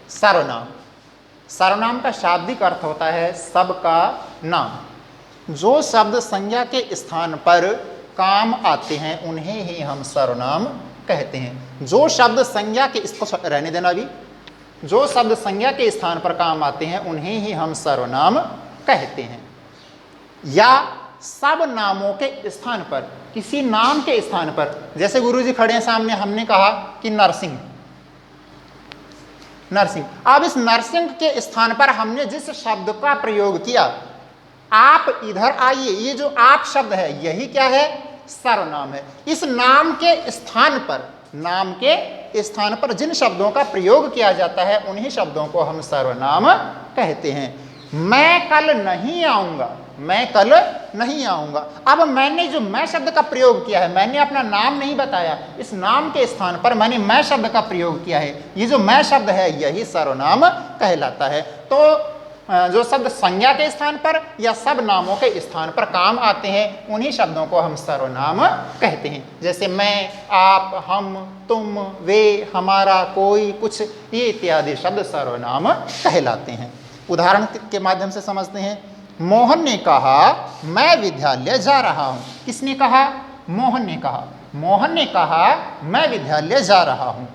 सर्वनाम। सर्वनाम का शाब्दिक अर्थ होता है सबका नाम। जो शब्द संज्ञा के स्थान पर काम आते हैं उन्हें ही हम सर्वनाम कहते हैं। जो शब्द संज्ञा के, इसको रहने देना अभी, जो शब्द संज्ञा के स्थान पर काम आते हैं उन्हें ही हम सर्वनाम कहते हैं। या सब नामों के स्थान पर, किसी नाम के स्थान पर, जैसे गुरुजी खड़े हैं सामने, हमने कहा कि नरसिंह, नरसिंह। अब इस नरसिंह के स्थान पर हमने जिस शब्द का प्रयोग किया, आप इधर आइए, ये जो आप शब्द है यही क्या है? सर्वनाम है। इस नाम के स्थान पर, नाम के स्थान पर जिन शब्दों का प्रयोग किया जाता है उन्हीं शब्दों को हम सर्वनाम कहते हैं। मैं कल नहीं आऊंगा, मैं कल नहीं आऊंगा। अब मैंने जो मैं शब्द का प्रयोग किया है, मैंने अपना नाम नहीं बताया, इस नाम के स्थान पर मैंने मैं शब्द का प्रयोग किया है, ये जो मैं शब्द है यही सर्वनाम कहलाता है। तो जो शब्द संज्ञा के स्थान पर या सब नामों के स्थान पर काम आते हैं उन्हीं शब्दों को हम सर्वनाम कहते हैं। जैसे मैं, आप, हम, तुम, वे, हमारा, कोई, कुछ, ये इत्यादि शब्द सर्वनाम कहलाते हैं। उदाहरण के माध्यम से समझते हैं। मोहन ने कहा मैं विद्यालय जा रहा हूं। किसने कहा? मोहन ने कहा। मोहन ने कहा मैं विद्यालय जा रहा हूं।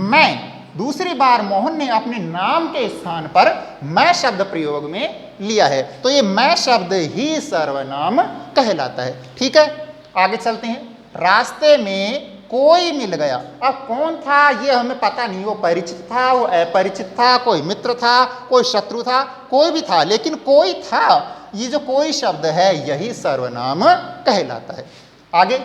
मैं, दूसरी बार मोहन ने अपने नाम के स्थान पर मैं शब्द प्रयोग में लिया है, तो ये मैं शब्द ही सर्वनाम कहलाता है। ठीक है, आगे चलते हैं। रास्ते में कोई मिल गया। अब कौन था ये हमें पता नहीं, वो परिचित था, वो अपरिचित था, कोई मित्र था, कोई शत्रु था, कोई भी था, लेकिन कोई था। ये जो कोई शब्द है यही सर्वनाम कहलाता है। आगे,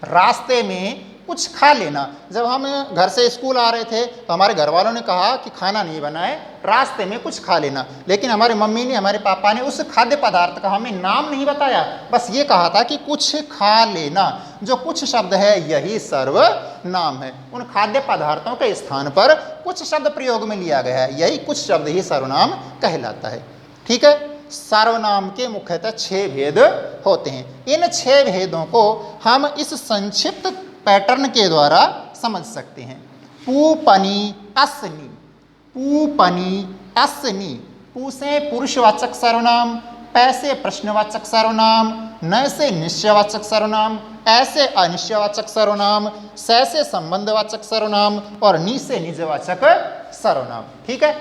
रास्ते में कुछ खा लेना। जब हम घर से स्कूल आ रहे थे तो हमारे घर वालों ने कहा कि खाना नहीं बना है, रास्ते में कुछ खा लेना, लेकिन हमारी मम्मी ने, हमारे पापा ने उस खाद्य पदार्थ का हमें नाम नहीं बताया, बस ये कहा था कि कुछ खा लेना। जो कुछ शब्द है यही सर्वनाम है। उन खाद्य पदार्थों के स्थान पर कुछ शब्द प्रयोग में लिया गया है, यही कुछ शब्द ही सर्वनाम कहलाता है। ठीक है, सर्वनाम के मुख्यतः 6 भेद होते हैं। इन 6 भेदों को हम इस संक्षिप्त पैटर्न के द्वारा समझ सकते हैं। पू, पनी, असनी। पू, पनी, असनी। पू से पुरुषवाचक सर्वनाम, पै से प्रश्नवाचक सर्वनाम, न से निश्चयवाचक सर्वनाम, ऐसे अनिश्चयवाचक सर्वनाम, से संबंधवाचक सर्वनाम और नी से निजवाचक सर्वनाम। ठीक है,